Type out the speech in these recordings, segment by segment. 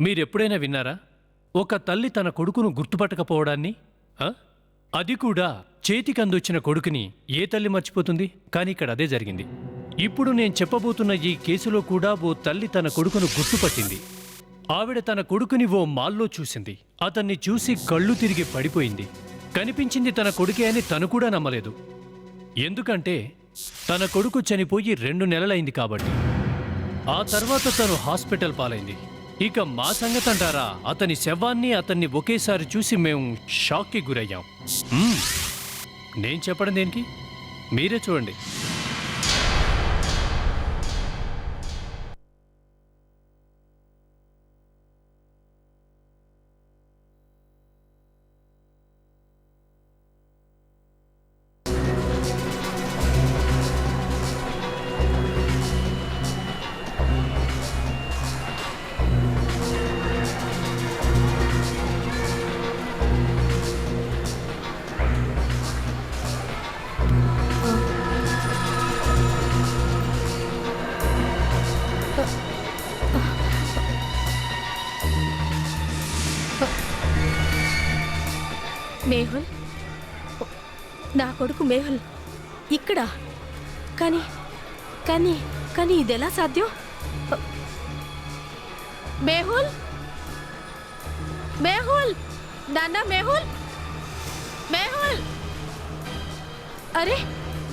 మీరెప్పుడైనా విన్నారా ఒక తల్లి తన కొడుకును గుర్తుపట్టకపోవడాన్ని? అది కూడా చేతికందొచ్చిన కొడుకుని ఏ తల్లి మర్చిపోతుంది? కానీ ఇక్కడ అదే జరిగింది. ఇప్పుడు నేను చెప్పబోతున్న ఈ కేసులో కూడా ఓ తల్లి తన కొడుకును గుర్తుపట్టింది. ఆవిడ తన కొడుకుని ఓ మాల్లో చూసింది. అతన్ని చూసి కళ్ళు తిరిగి పడిపోయింది. కనిపించింది తన కొడుకే అని తను కూడా నమ్మలేదు. ఎందుకంటే తన కొడుకు చనిపోయి 2 నెలలైంది కాబట్టి. ఆ తర్వాత తను హాస్పిటల్ పాలైంది. ఇక మా సంగతి అంటారా, అతని శవాన్ని అతన్ని ఒకేసారి చూసి మేము షాక్కి గురయ్యాం. నేను చెప్పడం దేనికి, మీరే చూడండి. మేహుల్, నా కొడుకు మేహుల్ ఇక్కడ. కానీ కానీ కానీ ఇదెలా సాధ్యం? మేహుల్, మేహుల్, నాన్న మేహుల్, మేహుల్, అరే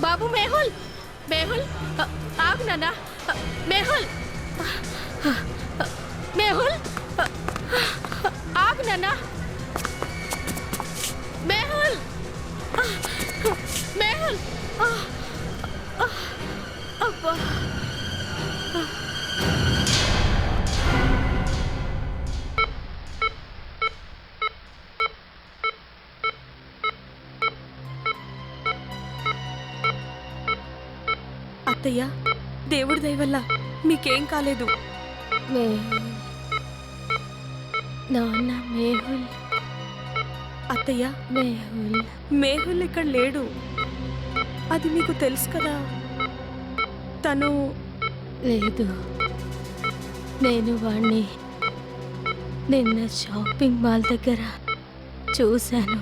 బాబు మేహుల్, మేహుల్ ఆగు నాన్న, మేహుల్, మేహుల్ ఆగు నాన్న, మేహుల్, మేహుల్, అబ్బా. అత్తయ్య, దేవుడి దయ వల్ల మీకేం కాలేదు. నాన్న మేహుల్. అత్తయ్య, మేహుల్ ఇక్కడ లేడు. అది మీకు తెలుసు కదా. తను లేదు, నేను వాణ్ణి నిన్న షాపింగ్ మాల్ దగ్గర చూశాను.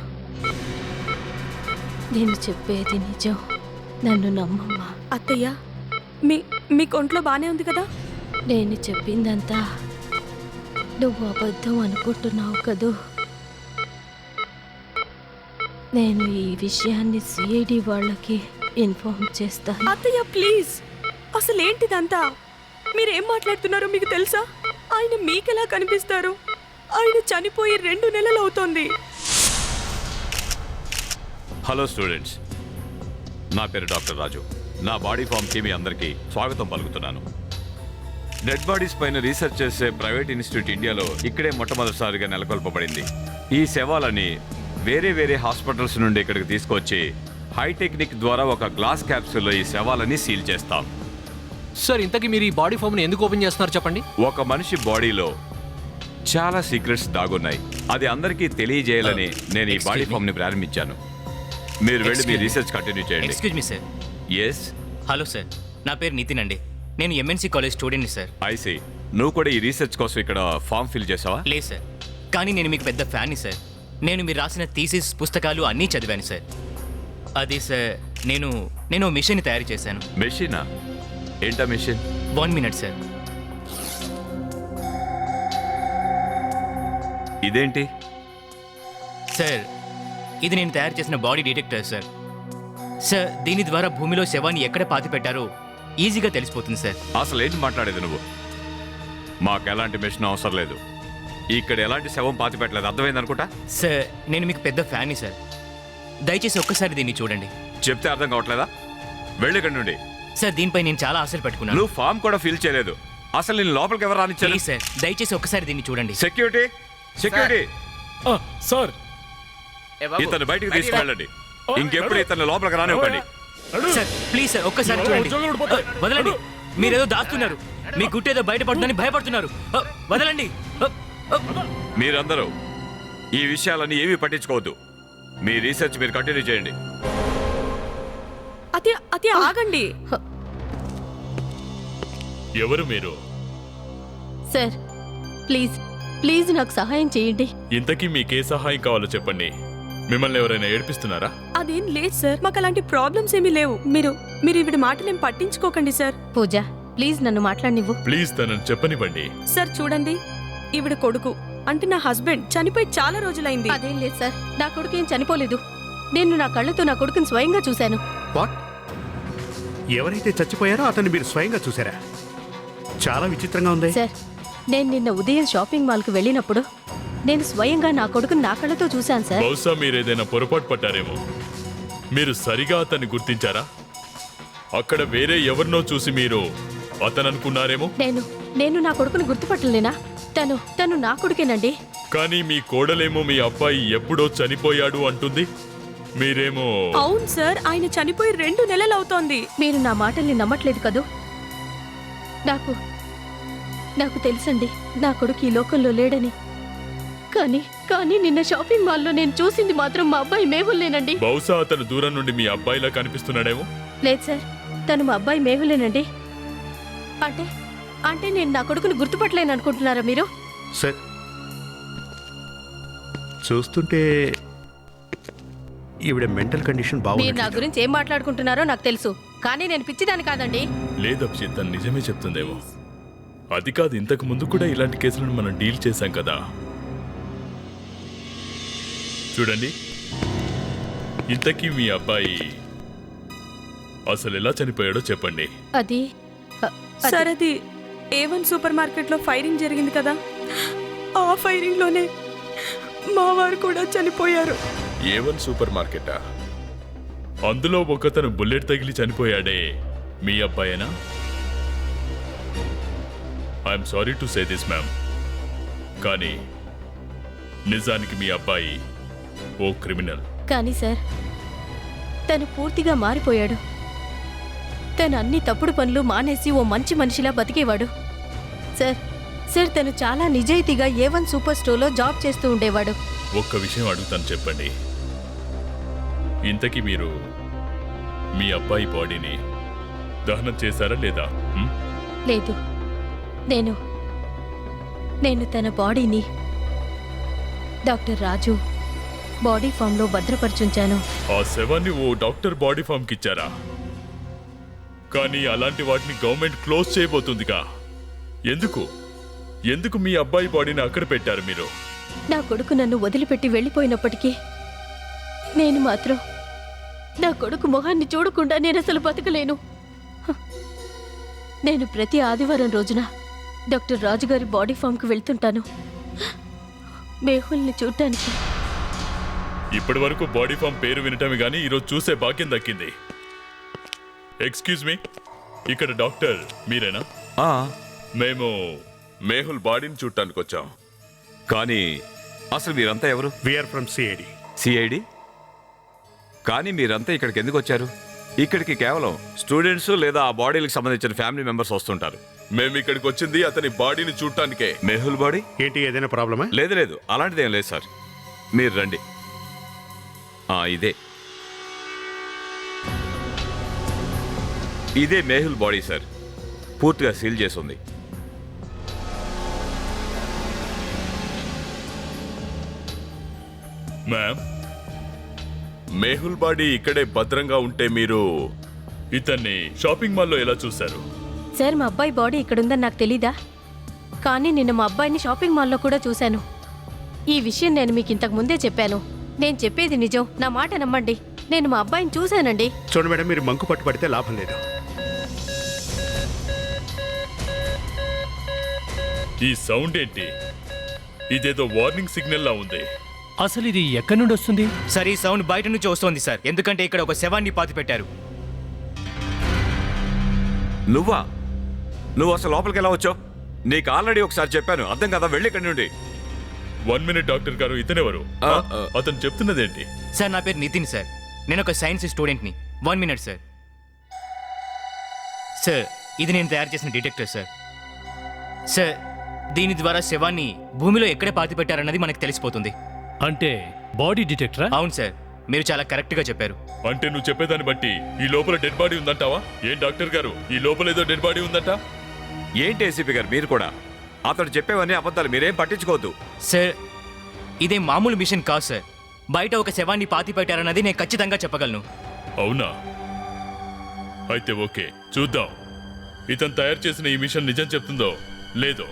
నేను చెప్పేది నిజం, నన్ను నమ్మమ్మా. అత్తయ్య, మీకు ఒంట్లో బానే ఉంది కదా? నేను చెప్పిందంతా నువ్వు అబద్ధం అనుకుంటున్నావు కదూ. నేను ఈ విషయాన్ని సిఐడి వాళ్ళకి ఇన్ఫార్మ్ చేస్తాను. అత్తయ్య ప్లీజ్, అసలు ఏంటిదంతా? మీరేం మాట్లాడుతున్నారో మీకు తెలుసా? ఆయన మీకెలా కనిపిస్తారు? ఆయన చనిపోయి 2 నెలలు అవుతోంది. హలో స్టూడెంట్స్, నా పేరు డాక్టర్ రాజు. నా బాడీ ఫామ్కి మీ అందరికీ స్వాగతం పలుకుతున్నాను. డెడ్ బాడీస్ పైన రీసెర్చ్ చేసే ప్రైవేట్ ఇన్స్టిట్యూట్ ఇండియాలో ఇక్కడే మొట్టమొదటిసారిగా నెలకొల్పబడింది. ఈ శవాలని వేరే హాస్పిటల్స్ నుండి ఇక్కడికి తీసుకొచ్చి హై టెక్నిక్ ద్వారా ఒక గ్లాస్ క్యాప్సూల్లో ఈ శవాలని సీల్ చేస్తాం. సార్, ఇంతకీ మీరు ఈ బాడీ ఫామ్ని ఎందుకు ఓపెన్ చేస్తున్నారు చెప్పండి? ఒక మనిషి బాడీలో చాలా సీక్రెట్స్ దాగున్నాయి. అది అందరికీ తెలియజేయాలని నేను ఈ బాడీ ఫామ్ని ప్రారంభించాను. మీరు వెళ్ళి మీ రీసెర్చ్ కంటిన్యూ చేయండి. Excuse me sir. Yes. Hello sir, నా పేరు నితిన్ అండి. నేను ఎంఎన్సీ కాలేజ్ స్టూడెంట్ని సార్. ఐసీ, నువ్వు కూడా ఈ రీసెర్చ్ కోసం ఇక్కడ ఫామ్ ఫిల్ చేసావా? లేదు సార్, కానీ నేను మీకు పెద్ద ఫ్యాన్ని సార్. నేను మీరు రాసిన థీసిస్ పుస్తకాలు అన్నీ చదివాను సార్. అది సార్, నేను మిషన్ని తయారు చేశాను. మెషినా? ఏంటా మెషిన్? 1 minute sir. ఇదేంటి సార్? ఇది నేను తయారు చేసిన బాడీ డిటెక్టర్ సార్. సార్, దీని ద్వారా భూమిలో శవాన్ని ఎక్కడ పాతి పెట్టారో ఈజీగా తెలిసిపోతుంది సార్. అసలు ఏంటి మాట్లాడేది నువ్వు? మాకు ఎలాంటి మెషిన్ అవసరం లేదు. ఇక్కడ ఎలాంటి శవం పాతి పెట్టలేదు, అర్థమైంది అనుకుంటా. సార్, నేను మీకు పెద్ద ఫ్యాన్ని సార్. దయచేసి ఒక్కసారి దీన్ని చూడండి. చెప్తే అర్థం కావట్లేదా? వెళ్ళి ఇక్కడ నుండి. సార్, దీనిపై నేను చాలా ఆశలు పెట్టుకున్నాను. నువ్వు ఫామ్ కూడా ఫిల్ చేయలేదు. అసలు నేను లోపలికి ఎవరు రానిచ్చారు? ప్లీజ్ సార్, దయచేసి ఒక్కసారి దీన్ని చూడండి. సెక్యూరిటీ, సెక్యూరిటీ సార్, ఇతను బయటికి తీసుకెళ్ళండి. ఇంకెప్పుడు ఇతను లోపలికి రానివ్వండి. సార్ ప్లీజ్ సార్, ఒక్కసారి చూడండి. వదలండి, మీరేదో దాస్తున్నారు. మీ గుట్టేదో బయటపడుతుందని భయపడుతున్నారు. వదలండి. మీరందరూ ఈ విషయాలన్నీ ఏమీ పట్టించుకోవద్దు. మీ రీసెర్చ్ మీరు కంటిన్యూ చేయండి. అతి ఆగండి. ఎవరు మీరు? సార్ ప్లీజ్ ప్లీజ్ నాకు సహాయం చేయండి. ఇంతకీ మీకే సహాయం కావాలో చెప్పండి. మిమ్మల్ని ఎవరైనా ఏడిపిస్తున్నారా? అదేం లేదు సార్, మాకు అలాంటి ప్రాబ్లమ్స్ ఏమీ లేవు. మీరు ఈవిడ మాటలేం పట్టించుకోకండి సార్. పూజ, ప్లీజ్ నన్ను మాట్లాడనివ్వు. ప్లీజ్ తనని చెప్పనివ్వండి. సార్ చూడండి, ఈవిడ కొడుకు అంటే నా హస్బెండ్ చనిపోయి చాలా రోజులైంది. అదేం లేదు సార్, నా కొడుకు ఏం చనిపోలేదు. నేను నా కళ్ళతో నా కొడుకుని స్వయంగా చూశాను. వాట్? ఎవరైతే చచ్చిపోయారో అతన్ని మీరు స్వయంగా చూసారా? చాలా విచిత్రంగా ఉంది. సార్, నేను నిన్న ఉదయం షాపింగ్ మాల్కి వెళ్ళినప్పుడు నేను స్వయంగా నా కొడుకుని నా కళ్ళతో చూశాను సార్. బహుశా మీరేదైనా పొరపాటు పడ్డారేమో. మీరు సరిగా అతన్ని గుర్తించారా? అక్కడ వేరే ఎవరినో చూసి మీరు అతను అనుకున్నారేమో. నేను నా కొడుకుని గుర్తుపట్టలేనా? తను నా కొడుకేనండి. కానీ మీ కోడలేమో మీ అబ్బాయి ఎప్పుడో చనిపోయాడు అంటుంది. మీరేమో అవును సార్, ఆయన చనిపోయి 2 నెలలు అవుతోంది. మీరు నా మాటల్ని నమ్మట్లేదు కదూ? నాకు తెలుసండి నా కొడుకు ఈ లోకంలో లేడని. కానీ నిన్న షాపింగ్ మాల్లో నేను చూసింది మాత్రం మా అబ్బాయి మేహుల్లేనండి. బహుశా అతను దూరం నుండి మీ అబ్బాయిలా కనిపిస్తున్నాడేమో. లేదు సార్, తను మా అబ్బాయి మేహులేనండి. అంటే నేను నా కొడుకుని గుర్తుపట్టలేను అనుకుంటున్నారా మీరు? సార్, చూస్తుంటే ఈవిడ మెంటల్ కండిషన్ మీరు బాగుంది. నా గురించి ఏం మాట్లాడుకుంటున్నారో నాకు తెలుసు, కానీ నేను పిచ్చిదాన్ని కాదండి. లేదు అభిజిత్, తను నిజమే చెప్తుందేమో. అది కాదు, ఇంతకు ముందు కూడా ఇలాంటి కేసులను మనం డీల్ చేశాం కదా. చూడండి, ఇంతకీ మీ అబ్బాయి అసలు ఎలా చనిపోయాడో చెప్పండి. అది సార్, అది A1 సూపర్ మార్కెట్ లో ఫైరింగ్ జరిగింది కదా, ఆ ఫైరింగ్ లోనే మా వారు కూడా చనిపోయారు. A1 super మార్కెటా? అందులో ఒకతను బుల్లెట్ తగిలి చనిపోయాడే, మీ అబ్బాయేనా? I'm sorry to say this ma'am, కానీ నిజానికి మీ అబ్బాయి ఓ క్రిమినల్. కానీ సార్, తను పూర్తిగా మారిపోయాడు. తను అన్ని తప్పుడు పనులు మానేసి ఓ మంచి మనిషిలా బతికేవాడు. సార్ తను చాలా నిజాయితీగా A1 సూపర్ స్టోర్లో జాబ్ చేస్తూ ఉండేవాడు. ఒక్క విషయం అడుగుతాను, చెప్పండి. ఇంతకీ మీరు మీ అబ్బాయి బాడీని దహనం చేశారా లేదా? లేదు, నేను తన బాడీని డాక్టర్ రాజు బాడీ ఫామ్లో భద్రపరుచుంచాను. ఆ శవాన్ని ఓ డాక్టర్ బాడీ ఫామ్కి ఇచ్చారా? కానీ అలాంటి వాటిని గవర్నమెంట్ క్లోజ్ చేయబోతుందిగా. ఎందుకు మీ అబ్బాయి బాడీని అక్కడ పెట్టారు మీరు? నా కొడుకు నన్ను వదిలిపెట్టి వెళ్ళిపోయినప్పటికీ నేను మాత్రం నా కొడుకు మొహాన్ని చూడకుండా నేను అసలు బతకలేను. నేను ప్రతి ఆదివారం రోజున డాక్టర్ రాజుగారి బాడీ ఫామ్కి వెళ్తుంటాను, మేహుల్ని చూడటానికి. ఇప్పటి వరకు బాడీ ఫామ్ పేరు వినటమే గానీ ఈరోజు చూసే భాగ్యం దక్కింది. ఎక్స్క్యూజ్ మీ, ఇక్కడ డాక్టర్ మీరేనా? మేము మేహుల్ బాడీని చూడటానికి వచ్చాం. కానీ అసలు మీరంతా ఎవరు? We are from CID. సిఐడి? కానీ మీరంతా ఇక్కడికి ఎందుకు వచ్చారు? ఇక్కడికి కేవలం స్టూడెంట్స్ లేదా ఆ బాడీలకు సంబంధించిన ఫ్యామిలీ మెంబర్స్ వస్తుంటారు. మేము ఇక్కడికి వచ్చింది అతని బాడీని చూడటానికే. మెహుల్ బాడీ? ఏంటి, ఏదైనా ప్రాబ్లమా? లేదు, అలాంటిదేం లేదు సార్. మీరు రండి. ఇదే మెహుల్ బాడీ సార్, పూర్తిగా సీల్ చేసి ఉంది. మ్యామ్, మేహుల్ బాడీ ఇక్కడే భద్రంగా ఉంటే మీరు ఇతన్ని షాపింగ్ మాల్లో ఎలా చూశారు? సార్, మా అబ్బాయి బాడీ ఇక్కడుందని నాకు తెలీదా? కానీ నిన్న మా అబ్బాయిని షాపింగ్ మాల్లో కూడా చూశాను. ఈ విషయం నేను మీకు ఇంతకు ముందే చెప్పాను. నేను చెప్పేది నిజం, నా మాట నమ్మండి. నేను మా అబ్బాయిని చూశానండి. చూడండి మేడం, మీరు మంకు పట్టు పడితే లాభం లేదు. ఈ సౌండ్ ఏంటి? ఇదేదో వార్నింగ్ సిగ్నల్ లా ఉంది. అసలు ఇది ఎక్కడి నుండి వస్తుంది? సార్, ఈ సౌండ్ బయట నుంచి వస్తోంది సార్, ఎందుకంటే ఇక్కడ ఒక శవాన్ని పాతి పెట్టారు. నువ్వు అసలు లోపలికి ఎలా వచ్చావు? నీకు ఆల్రెడీ ఒకసారి చెప్పాను, అర్థం కదా, వెళ్ళి ఇక్కడి నుండి. 1 మినిట్ డాక్టర్ గారు, ఇతనెవరు? అతను చెప్తున్నదేంటి? సార్, నా పేరు నితిన్ సార్, నేను ఒక సైన్స్ స్టూడెంట్ని. 1 మినిట్ సార్. సార్, ఇది నేను తయారు చేసిన డిటెక్టర్ సార్. సార్, దీని ద్వారా శవాన్ని భూమిలో ఎక్కడ పాతి పెట్టారన్నది మనకు తెలిసిపోతుంది. అంటే బాడీ డిటెక్టరా? అవును సార్, మీరు చాలా కరెక్ట్గా చెప్పారు. అంటే నువ్వు చెప్పేదాన్ని బట్టి ఈ లోపల డెడ్ బాడీ ఉందంటావా? ఏం డాక్టర్ గారు, ఈ లోపల ఏదో డెడ్ బాడీ ఉందంట? ఏంటి ఏసీపీ గారు మీరు కూడా? అతడు చెప్పేవన్నీ అబద్ధాలు, మీరేం పట్టించుకోవద్దు. సార్ ఇదే మామూలు మిషన్ కాదు సార్. బయట ఒక శవాన్ని పాతి పెట్టారన్నది నేను ఖచ్చితంగా చెప్పగలను. అవునా? అయితే ఓకే, చూద్దాం ఇతను తయారు చేసిన ఈ మిషన్ నిజం చెప్తుందో లేదో.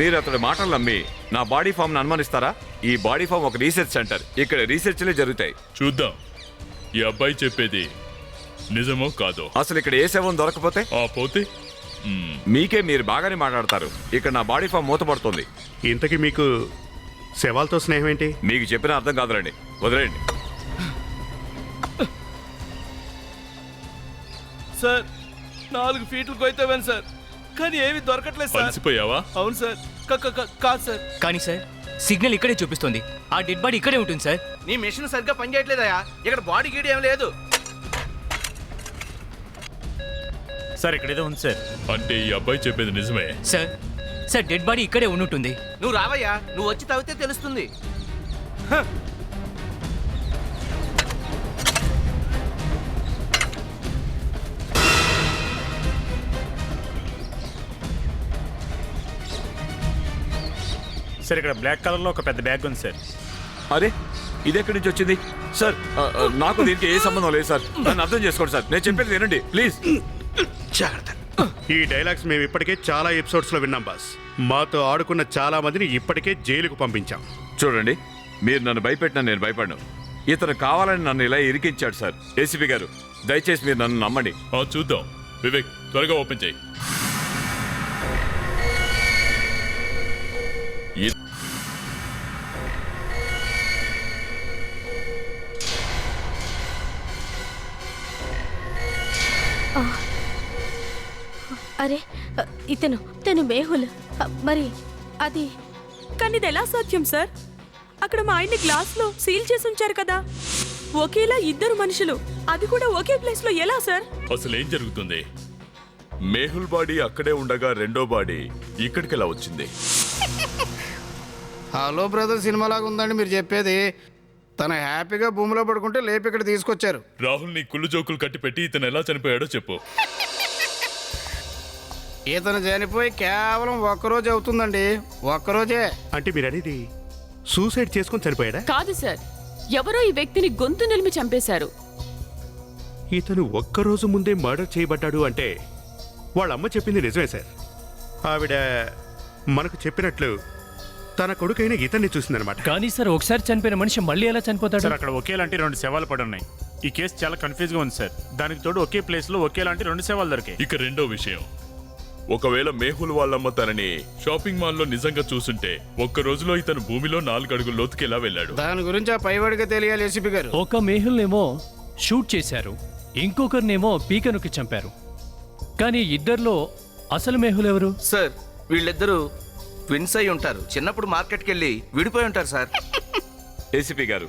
మీరు అతడి మాటలు నమ్మి నా బాడీ ఫామ్ను అనుమానిస్తారా? ఈ బాడీ ఫామ్ ఒక రీసెర్చ్ సెంటర్. ఇక్కడ రీసెర్చ్లే జరుగుతాయి. చూద్దాం ఈ అబ్బాయి చెప్పేది నిజమో కాదో. అసలు ఇక్కడ ఏ శవం దొరకపోతే ఆ పోతే మీకే మీరు బాగానే మాట్లాడతారు. ఇక్కడ నా బాడీ ఫామ్ మూతపడుతుంది. ఇంతకీ మీకు శవాలతో స్నేహం ఏంటి? మీకు చెప్పిన అర్థం కాదులేండి, వదిలేయండి. సార్ 4 ఫీట్లు కొయితేవాను సార్, కానీ ఏమీ దొరకట్లేదు సార్. అలసిపోయావా? అవును సార్. కాదు సార్. కానీ సార్ సిగ్నల్ ఇక్కడే చూపిస్తుంది. ఆ డెడ్ బాడీ ఇక్కడే ఉంటుంది సార్. నీ మిషన్ సరిగ్గా పనిచేయట్లేదయా. ఇక్కడ బాడీ గీడి ఏం లేదు సార్. ఇక్కడేదో ఉంది సార్. అంటే ఈ అబ్బాయి చెప్పేది నిజమే. సార్ సార్ డెడ్ బాడీ ఇక్కడే ఉన్నట్టుంది. నువ్వు రావయ్యా, నువ్వు వచ్చి తవ్వితే తెలుస్తుంది. సార్ ఇక్కడ బ్లాక్ కలర్ లో ఒక పెద్ద బ్యాగ్ ఉంది సార్. అరే ఇదెక్కడి నుంచి వచ్చింది సార్? నాకు దీనికి ఏ సంబంధం లేదు సార్. నన్ను అర్థం చేసుకోండి సార్. నేను చెప్పేది వినండి ప్లీజ్. ఈ డైలాగ్స్ మేము ఇప్పటికే చాలా ఎపిసోడ్స్లో విన్నాం బాస్. మాతో ఆడుకున్న చాలా మందిని ఇప్పటికే జైలుకు పంపించాం. చూడండి, మీరు నన్ను భయపెట్టినా నేను భయపడను. ఇతను కావాలని నన్ను ఇలా ఇరికించాడు సార్. ఏసీపీ గారు దయచేసి మీరు నన్ను నమ్మండి. చూద్దాం. వివేక్ త్వరగా ఓపెన్ చేయి. అరే ఇతను మేహుల్. మరి అది కానీ ఇది ఎలా సాధ్యం సార్? అక్కడ మా ఆయన్ని గ్లాస్లో సీల్ చేసి ఉంచారు కదా. ఒకేలా 2 మనుషులు, అది కూడా ఒకే ప్లేస్ లో ఎలా సార్? అసలు ఏం జరుగుతుంది? మేహుల్ బాడీ అక్కడే ఉండగా రెండో బాడీ ఇక్కడికి ఎలా వచ్చింది? హలో బ్రదర్ సినిమాలాగా ఉందండి మీరు చెప్పేది. తన హ్యాపీగా భూమిలో పడుకుంటే లేపి ఇక్కడ తీసుకొచ్చారు. రాహుల్ నీ కుళ్ళు జోకులు కట్టి పెట్టి ఇతను ఎలా చనిపోయాడో చెప్పు. ఇతను చనిపోయి కేవలం 1 రోజు అవుతుందండి. 1 రోజే. అంటే మీరు అనేది సూసైడ్ చేసుకొని చనిపోయాడా? కాదు సార్, ఎవరో ఈ వ్యక్తిని గొంతు నిలిమి చంపేశారు. ఇతను 1 రోజు ముందే మర్డర్ చేయబడ్డాడు అంటే వాళ్ళ అమ్మ చెప్పింది నిజమే సార్. ఆవిడ మనకు చెప్పినట్లు తన కొడుకైన ఇతన్ని చూసిందనమాట. కానీ సార్ ఒకసారి చనిపోయిన మనిషి మళ్ళీ ఎలా చనిపోతాడు? సార్ అక్కడ ఒకేలాంటి 2 శవాలు పడి ఉన్నాయి. ఈ కేసు చాలా కన్ఫ్యూజ్ గా ఉంది సార్. దానికి తోడు ఒకే ప్లేస్ లో ఒకేలాంటి 2 శవాలు దొరికాయి. ఇక రెండో విషయం, ఒకవేళ మేహుల్ వాళ్ళమ్మ తనని షాపింగ్ మాల్లో నిజంగా చూసుంటే 1 రోజులో ఇతను భూమిలో 4 అడుగుల లోతుకి ఎలా వెళ్ళాడు? దాని గురించి ఆ పైవాడిగా తెలియాలి ఏసీపీ గారు. ఒక మేహుల్నేమో షూట్ చేశారు, ఇంకొకరినేమో పీకనుకి చంపారు. కానీ ఇద్దరిలో అసలు మేహుల్ ఎవరు? సార్ వీళ్ళిద్దరూ ట్విన్స్ అయి ఉంటారు. చిన్నప్పుడు మార్కెట్కి వెళ్ళి విడిపోయి ఉంటారు సార్. ఏసీపీ గారు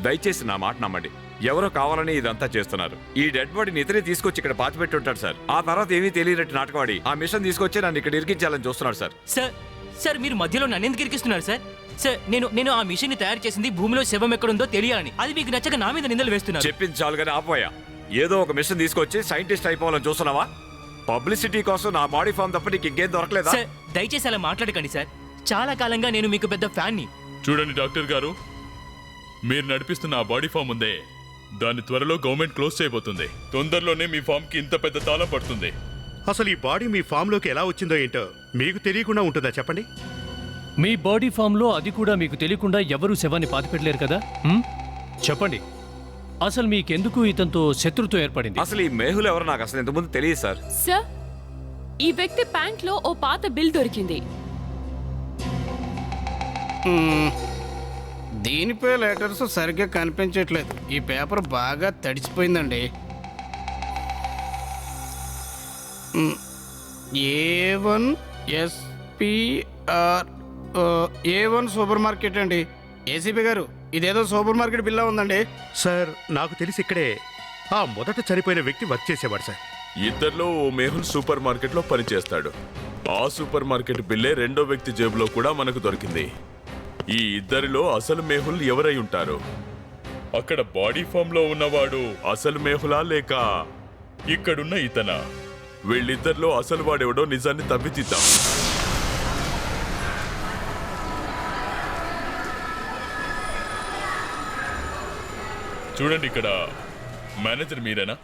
దయచేసి నా మాట నమ్మండి. ఎవరో కావాలని ఇదంతా చేస్తున్నారు. ఈ డెడ్ బాడీని ఇతనే తీసుకొచ్చి ఇక్కడ పాతిపెట్టి ఉంటాడు సార్. ఆ తర్వాత ఏమీ తెలియనట్టు నాటకవాడి ఆ మిషన్ తీసుకొచ్చి నన్ను ఇక్కడ ఇరికించాలని చూస్తున్నాడు సార్. సార్ మీరు మధ్యలో నన్ను ఎందుకు ఇరికిస్తున్నారు సార్? సార్ నేను ఆ మిషన్ ని తయారు చేసింది భూమిలో శవం ఎక్కడుందో తెలియాలని. అది మీకు నచ్చక నా మీద నిందలు వేస్తున్నారు. చెప్పింది చాలుగానే ఆపోయా. ఏదో ఒక మిషన్ తీసుకొచ్చి సైంటిస్ట్ అయిపోవాలని చూస్తున్నావా? పబ్లిసిటీ కోసం నా బాడీ ఫామ్ తప్ప నీకు ఇంకేం దొరకలేదా? సార్ దయచేసి అలా మాట్లాడకండి సార్. చాలా కాలంగా నేను మీకు పెద్ద ఫ్యాన్ని. చూడండి డాక్టర్ గారు, మీరు నడిపిస్తున్న ఆ బాడీ ఫామ్ ఉందే, దాన్ని త్వరలో గవర్నమెంట్ క్లోజ్ చేయబోతుంది. తొందరలోనే మీ ఫామ్ కి ఇంత పెద్ద తాళం పడుతుంది. అసలు ఈ బాడీ మీ ఫామ్లోకి ఎలా వచ్చిందో ఏంటో మీకు తెలియకుండా ఉంటుందా చెప్పండి? మీ బాడీ ఫామ్లో అది కూడా మీకు తెలియకుండా ఎవరూ శవాన్ని పాతిపెట్టలేరు కదా. చెప్పండి, అసలు మీకెందుకు ఇతనితో శత్రుత్వం ఏర్పడింది? అసలు ఈ మేహుల్ ఎవరు నాకు అసలు ఇంతకుముందు తెలియదు సార్. సార్ ఈ వ్యక్తి ప్యాంట్ లో ఓ పాత బిల్ దొరికింది. దీనిపై లెటర్స్ సరిగ్గా కనిపించట్లేదు. ఈ పేపర్ బాగా తడిచిపోయిందండి. A1 SPR A1 super market అండి. ఏసీపీ గారు ఇదేదో సూపర్ మార్కెట్ బిల్లా ఉందండి. సార్ నాకు తెలిసి ఇక్కడే ఆ మొదట చనిపోయిన వ్యక్తి వర్క్ చేసేవాడు సార్. ఇద్దరిలో ఓ మేహుల్ సూపర్ మార్కెట్ లో పనిచేస్తాడు. ఆ సూపర్ మార్కెట్ బిల్లే రెండో వ్యక్తి జేబులో కూడా మనకు దొరికింది. ఈ ఇద్దరిలో అసలు మేహుల్ ఎవరై ఉంటారు? అక్కడ బాడీ ఫామ్ లో ఉన్నవాడు అసలు మేహులా లేక ఇక్కడున్న ఇతనా? వీళ్ళిద్దరిలో అసలు వాడెవడో నిజాన్ని తవ్వితీద్దాం. చూడండి, ఇక్కడ మేనేజర్ మీరేనా?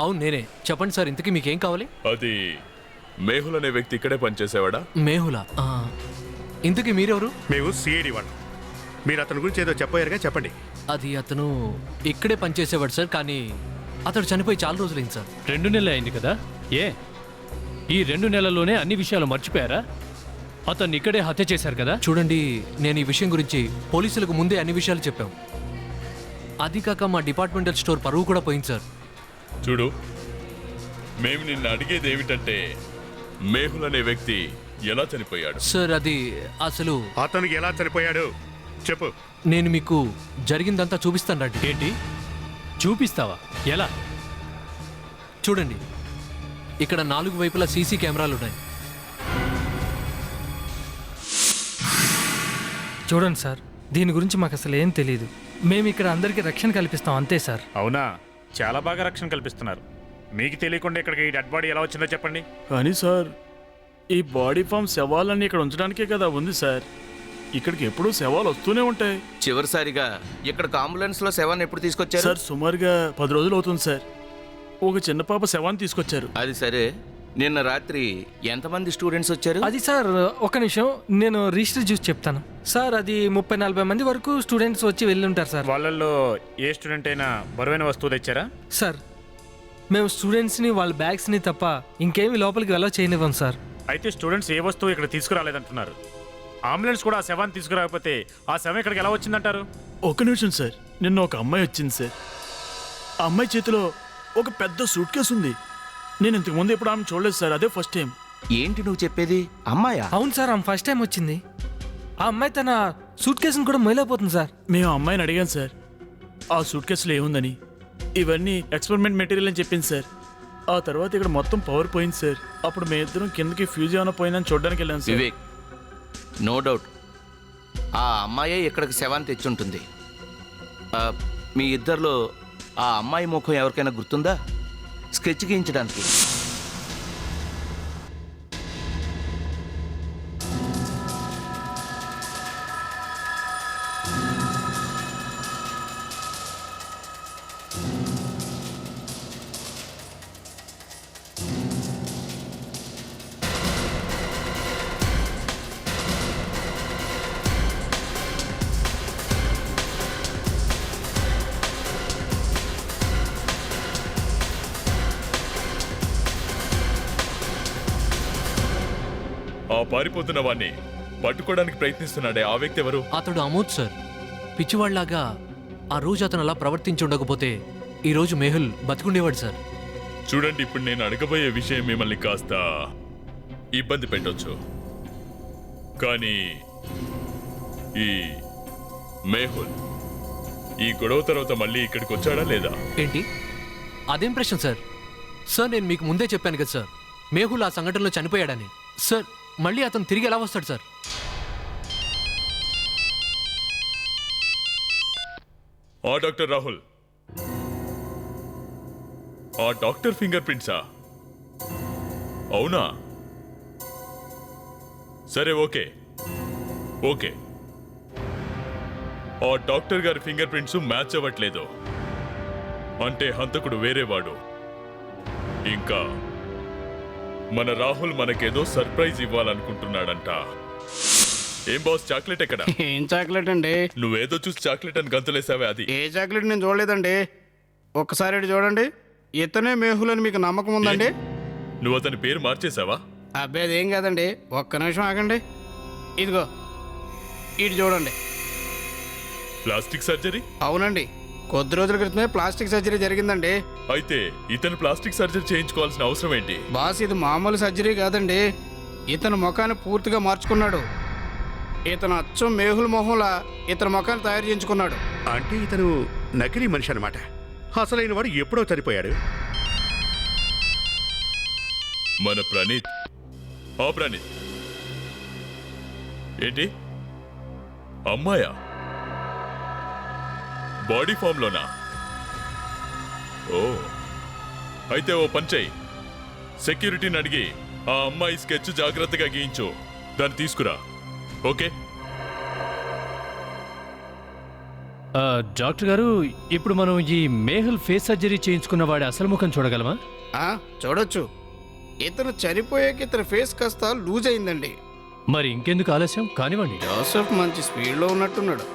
అవును నేనే. చెప్పండి సార్, ఇంతకీ మీకేం కావాలి? అది మేహుల్ అనే వ్యక్తి ఇక్కడే పనిచేసేవాడా? మేహులా? ఇంతకీ మీరెవరు? మేము సిఐడి వాళ్ళు. మీరు అతని గురించి ఏదో చెప్పారుగా, చెప్పండి. అది అతను ఇక్కడే పనిచేసేవాడు సార్, కానీ అతడు చనిపోయి చాలా రోజులైంది సార్. 2 నెలలు అయింది కదా? ఈ 2 నెలల్లోనే అన్ని విషయాలు మర్చిపోయారా? అతన్ని ఇక్కడే హత్య చేశారు కదా? చూడండి, నేను ఈ విషయం గురించి పోలీసులకు ముందే అన్ని విషయాలు చెప్పాం. అది కాక మా డిపార్ట్మెంటల్ స్టోర్ పరువు కూడా పోయింది సార్. చూడు, మేము నిన్ను అడిగేది ఏమిటంటే మేహుల్ అనే వ్యక్తి ఎలా చనిపోయాడు? సార్ అది అసలు అతనికి ఎలా చనిపోయాడు చెప్పు. నేను మీకు జరిగిందంతా చూపిస్తాను రండి. ఏంటి చూపిస్తావా? ఎలా? చూడండి, ఇక్కడ 4 వైపులా సీసీ కెమెరాలు ఉన్నాయి. చూడండి సార్, దీని గురించి మాకు అసలు ఏం తెలియదు. మేము ఇక్కడ అందరికీ రక్షణ కల్పిస్తాం అంతే సార్. అవునా? చాలా బాగా రక్షణ కల్పిస్తున్నారు. మీకు తెలియకుండా ఇక్కడికి ఈ డెడ్ బాడీ ఎలా వచ్చిందో చెప్పండి. కానీ సార్, ఈ బాడీ ఫామ్ శవాలన్నీ ఇక్కడ ఉంచడానికే కదా ఉంది సార్. ఇక్కడికి ఎప్పుడూ శవాలు వస్తూనే ఉంటాయి. చివరిసారిగా ఇక్కడికి అంబులెన్స్ లో శవాన్ని ఎప్పుడు తీసుకొచ్చారు? సార్ సుమారుగా 10 రోజులు అవుతుంది సార్. ఒక చిన్న పాప శవాన్ని తీసుకొచ్చారు. అది సరే, నిన్న రాత్రి ఎంతమంది స్టూడెంట్స్ వచ్చారు? అది సార్, ఒక నిమిషం, నేను రిజిస్టర్ చూసి చెప్తాను సార్. అది 30-40 మంది వరకు స్టూడెంట్స్ వచ్చి వెళ్ళి ఉంటారు సార్. వాళ్ళల్లో ఏ స్టూడెంట్ అయినా బరువైన వస్తువు తెచ్చారా? సార్, మేము స్టూడెంట్స్ని వాళ్ళ బ్యాగ్స్ని తప్ప ఇంకేమి లోపలికి వెళ్ళ చేయనివ్వం సార్. అయితే స్టూడెంట్స్ ఏ వస్తువు ఇక్కడ తీసుకురాలేదంటున్నారు. అంబులెన్స్ కూడా ఆ శవాన్ని తీసుకురాకపోతే ఆ శవం ఇక్కడికి ఎలా వచ్చిందంటారు? ఒక నిమిషం సార్, నిన్న ఒక అమ్మాయి వచ్చింది సార్. ఆ అమ్మాయి చేతిలో ఒక పెద్ద సూట్ కేసు ఉంది. నేను ఇంతకు ముందు ఎప్పుడు ఆమె చూడలేదు సార్, అదే ఫస్ట్ టైం. ఏంటి నువ్వు చెప్పేది? అమ్మాయా? అవును సార్, ఆమె ఫస్ట్ టైం వచ్చింది. ఆ అమ్మాయి తన సూట్ కేసును కూడా మొయలేకపోతుంది సార్. మేము ఆ అమ్మాయిని అడిగాను సార్, ఆ సూట్ కేసులో ఏముందని. ఇవన్నీ ఎక్స్పెరిమెంట్ మెటీరియల్ అని చెప్పింది సార్. ఆ తర్వాత ఇక్కడ మొత్తం పవర్ పోయింది సార్. అప్పుడు మేము ఇద్దరం కిందకి ఫ్యూజ్ ఏమైనా పోయిందని చూడడానికి వెళ్ళాను సార్. వివేక్, నో డౌట్ ఆ అమ్మాయే ఇక్కడికి శవాన్ని తెచ్చుంటుంది. మీ ఇద్దరిలో ఆ అమ్మాయి ముఖం ఎవరికైనా గుర్తుందా? స్కెచ్ గీయించడానికి. ఆ పారిపోతున్న వాణ్ణి పట్టుకోవడానికి ప్రయత్నిస్తున్నాడే ఆ వ్యక్తి ఎవరు? అతడు అమోద్ సార్. పిచ్చివాళ్లాగా ఆ రోజు అతను అలా ప్రవర్తించి ఉండకపోతే ఈ రోజు మేహుల్ బతికుండేవాడు సార్. చూడండి, ఇప్పుడు నేను అడగబోయే విషయం మిమ్మల్ని కాస్త ఇబ్బంది పెట్టొచ్చు, కానీ ఈ మేహుల్ ఈ గొడవ తర్వాత మళ్ళీ ఇక్కడికి వచ్చాడా లేదా? ఏంటి? అదేం ప్రశ్న సార్? సార్, నేను మీకు ముందే చెప్పాను కదా సార్, మేహుల్ ఆ సంఘటనలో చనిపోయాడని. సార్, మళ్ళీ అతను తిరిగి ఎలా వస్తాడు సార్? ఆ డాక్టర్ రాహుల్, ఆ డాక్టర్ ఫింగర్ ప్రింట్సా? అవునా? సరే, ఓకే ఓకే. ఆ డాక్టర్ గారి ఫింగర్ ప్రింట్స్ మ్యాచ్ అవ్వట్లేదు అంటే హంతకుడు వేరేవాడు. ఇంకా మన రాహుల్ మనకేదో సర్ప్రైజ్ ఇవ్వాలనుకుంటున్నాడంట. ఏం బాస్, చాక్లెట్ ఎక్కడ? ఏం చాక్లెట్ అండి? నువ్వేదో చూసి చాక్లెట్ అని గంతులేసావే, అది? ఏ చాక్లెట్ నేను చూడలేదండి. ఒక్కసారి ఇటు చూడండి. ఇతనే మేహుల్ అని మీకు నమ్మకం ఉందండి? నువ్వు అతని పేరు మార్చేసావా? అబ్బాయి అదేం కాదండి, ఒక్క నిమిషం ఆగండి. ఇదిగో ఇటు చూడండి. Plastic surgery? అవునండి, కొద్ది రోజుల క్రితమే ప్లాస్టిక్ సర్జరీ జరిగిందండి. అయితే ఇతను ప్లాస్టిక్ సర్జరీ చేయించుకోవాల్సిన అవసరం ఏంటి? బాస్, ఇది మామూలు సర్జరీ కాదండి. ఇతను ముఖాన్ని పూర్తిగా మార్చుకున్నాడు. ఇతను అచ్చం మేహుల్ మొహంలా ఇతను ముఖాన్ని తయారు చేయించుకున్నాడు. అంటే ఇతను నకిలీ మనిషి అన్నమాట. అసలైన వాడు ఎప్పుడో చనిపోయాడు. మన ప్రణీత్. ఆ ప్రణీత్ ఏంటి అమ్మాయా? బాడీ ఫామ్ లోనా? ఓ, అయితే ఓ పని చెయ్యి, సెక్యూరిటీని అడిగి ఆ అమ్మాయి స్కెచ్ జాగ్రత్తగా గీయించు. దాన్ని తీసుకురా. ఓకే? డాక్టర్ గారు, ఇప్పుడు మనం ఈ మేహుల్ ఫేస్ సర్జరీ చేయించుకున్న వాడి అసలు ముఖం చూడగలమా? చూడొచ్చు. ఇతను చనిపోయాక ఇతని ఫేస్ కాస్త లూజ్ అయిందండి. మరి ఇంకెందుకు ఆలస్యం, కానివ్వండి. జోసెఫ్ మంచి స్పీడ్లో ఉన్నట్టున్నాడు.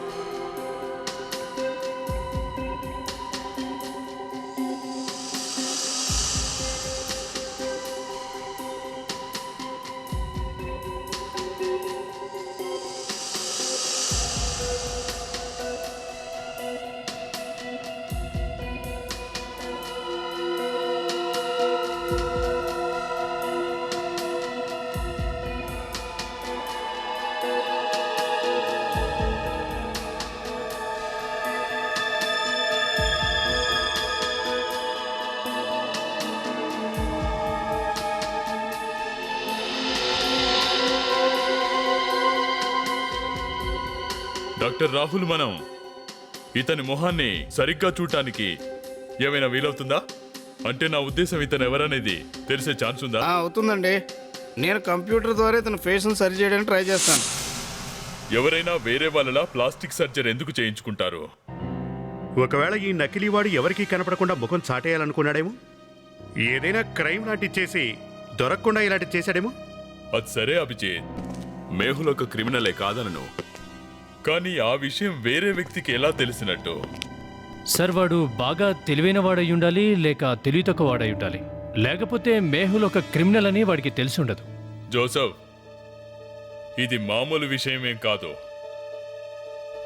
డాక్టర్ రాహుల్, మనం ఇతని మొహాన్ని సరిగ్గా చూడటానికి ఏమైనా వీలవుతుందా? అంటే నా ఉద్దేశం, ఇతను ఎవరనేది తెలిసే ఛాన్స్ ఉందా? అవుతుందండి. నేను కంప్యూటర్ ద్వారా ఇతని ఫేస్ను సరి చేయడానికి ట్రై చేస్తాను. ఎవరైనా వేరే వాళ్ళలా ప్లాస్టిక్ సర్జరీ ఎందుకు చేయించుకుంటారు? ఒకవేళ ఈ నకిలీవాడు ఎవరికీ కనపడకుండా ముఖం చాటేయాలనుకున్నాడేమో. ఏదైనా క్రైమ్ లాంటిది చేసి దొరకకుండా ఇలాంటిది చేశాడేమో. అది సరే అభిజిత్, మేహుల్ ఒక క్రిమినలే కాదనను, కానీ ఆ విషయం వేరే వ్యక్తికి ఎలా తెలిసినట్టు? సార్, వాడు బాగా తెలివైన వాడై ఉండాలి, లేక తెలివి తక్కువ వాడై ఉండాలి. లేకపోతే మేహుల్ ఒక క్రిమినల్ అని వాడికి తెలిసి ఉండదు. జోసెఫ్, ఇది మామూలు విషయమేం కాదు.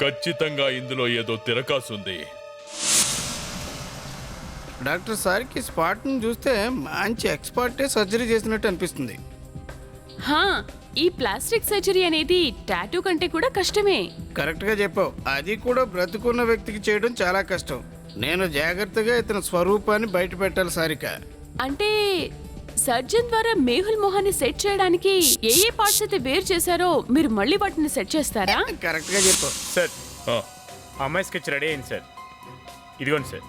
ఖచ్చితంగా ఇందులో ఏదో తిరకాసుంది. డాక్టర్ సార్కి స్పాట్ని చూస్తే మంచి ఎక్స్పర్టే సర్జరీ చేసినట్టు అనిపిస్తుంది. ఈ ప్లాస్టిక్ సర్జరీ అనేది టాటూ కంటే కూడా కష్టమే. కరెక్ట్గా చెప్పావు. అది కూడా బ్రతుకున్న వ్యక్తికి చేయడం చాలా కష్టం. నేను జాగ్రత్తగా ఇతని స్వరూపాన్ని బయట పెట్టాలి సారిక. అంటే సర్జన్ ద్వారా మేహుల్ మొహాన్ని సెట్ చేయడానికి ఏ పార్ట్స్ అయితే వేరు చేశారో మీరు మళ్ళీ వాటిని సెట్ చేస్తారా? కరెక్ట్గా చెప్పావు సార్. అమ్మాయి స్కెచ్ రెడీ అయింది సార్. ఇదిగోండి సార్.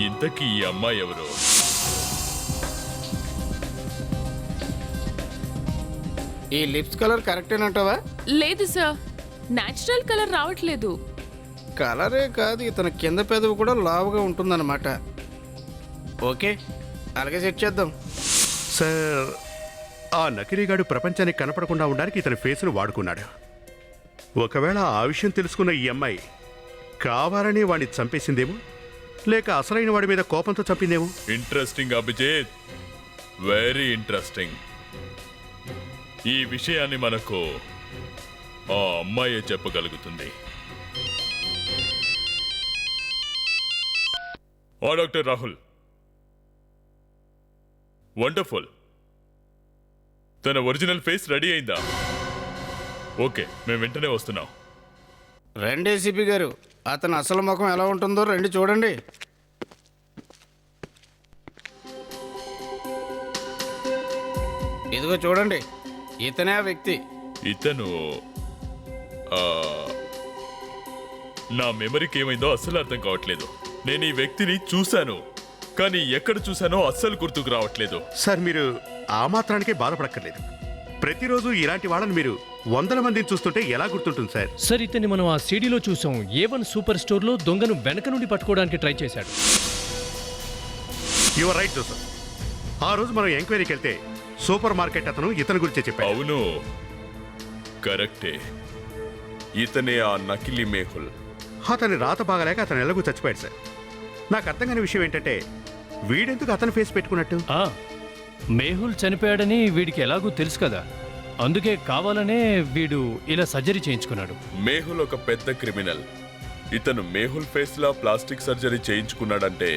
ఇంతకీ ఈ అమ్మాయి ఎవరు? ఈ లిప్స్ కలర్ కరెక్టేనంటావా? లేదు సార్, నేచురల్ కలర్ రావట్లేదు. కలరే కాదు, ఇతని కింద పెదవి కూడా లావుగా ఉంటుందన్నమాట. ఓకే, అలాగే సెట్ చేద్దాం. సార్, ఆ నకిలీగాడు ప్రపంచానికి కనపడకుండా ఉండడానికి ఇతని ఫేస్ను వాడుకున్నాడు. ఒకవేళ ఆ విషయం తెలుసుకున్న ఈ అమ్మాయి కావాలని వాడిని చంపేసిందేమో, లేక అసలైన వాడి మీద కోపంతో చంపిందేమో. Interesting Abhijit, very interesting. ఈ విషయాన్ని మనకు ఆ అమ్మాయే చెప్పగలుగుతుంది. Doctor Rahul, wonderful. తన ఒరిజినల్ ఫేస్ రెడీ అయిందా? ఓకే, మేము వెంటనే వస్తున్నాం. రండి ఏసీపీ గారు, అతని అసలు ముఖం ఎలా ఉంటుందో రండి చూడండి. ఇదిగో చూడండి, ఇతనే ఆ వ్యక్తి. ఇతను నా మెమరీకి ఏమైందో అస్సలు అర్థం కావట్లేదు. నేను ఈ వ్యక్తిని చూశాను, కానీ ఎక్కడ చూశానో అస్సలు గుర్తుకు రావట్లేదు. సార్, మీరు ఆ మాత్రానికే బాధపడక్కర్లేదు. ప్రతిరోజు ఇలాంటి వాళ్ళని మీరు 100 మందిని చూస్తుంటే ఎలా గుర్తుంటుంది సార్? సార్, ఇతన్ని మనం ఆ సీడీలో చూసాం. A1 సూపర్ స్టోర్లో దొంగను వెనక నుండి పట్టుకోవడానికి ట్రై చేశాడు. Your right Joseph. ఆ రోజు మనం ఎంక్వైరీకి వెళ్తే సూపర్ మార్కెట్ అతను ఇతని గురించే చెప్పాడు. అవును, కరెక్టే. ఇతనే ఆ నకిలీ మేహుల్. అతని రాత బాగలేక అతను ఎలాగూ చచ్చిపోయాడు సార్. నాకు అర్థం కాని విషయం ఏంటంటే, వీడెందుకు అతని ఫేస్ పెట్టుకున్నట్టు? మేహుల్ చనిపోయాడని వీడికి ఎలాగూ తెలుసు కదా, అందుకే కావాలనే వీడు ఇలా సర్జరీ చేయించుకున్నాడు. మేహుల్ ఒక పెద్ద క్రిమినల్. ఇతను మేహుల్ ఫేస్లా ప్లాస్టిక్ సర్జరీ చేయించుకున్నాడంటే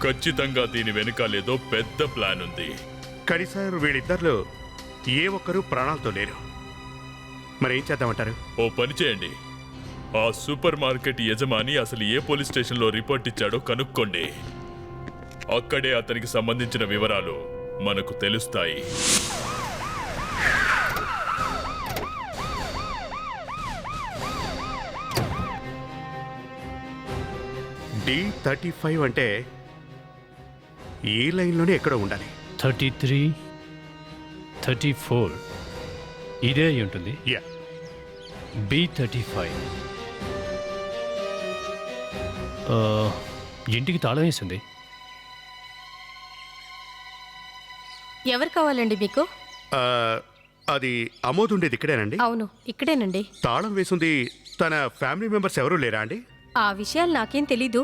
ఖచ్చితంగా దీని వెనుకాలేదో పెద్ద ప్లాన్ ఉంది. కానీ సార్, వీళ్ళిద్దరిలో ఏ ఒక్కరూ ప్రాణాలతో లేరు. మరి ఏం చేద్దామంటారు? ఓ పని చేయండి, ఆ సూపర్ మార్కెట్ యజమాని అసలు ఏ పోలీస్ స్టేషన్లో రిపోర్ట్ ఇచ్చాడో కనుక్కోండి. అక్కడే అతనికి సంబంధించిన వివరాలు మనకు తెలుస్తాయి. D35 అంటే ఈ లైన్లోనే ఎక్కడో ఉండాలి. 33, 34 ఇదే అయి ఉంటుంది. Yeah, B35. ఇంటికి తాళం వేసింది. ఎవరు కావాలండి మీకు? అది అమోద్ ఉండేది ఇక్కడేనండి? అవును, ఇక్కడేనండి. తాళం వేసింది తన ఫ్యామిలీ మెంబర్స్ ఎవరూ లేరా అండి? ఆ విషయాలు నాకేం తెలీదు,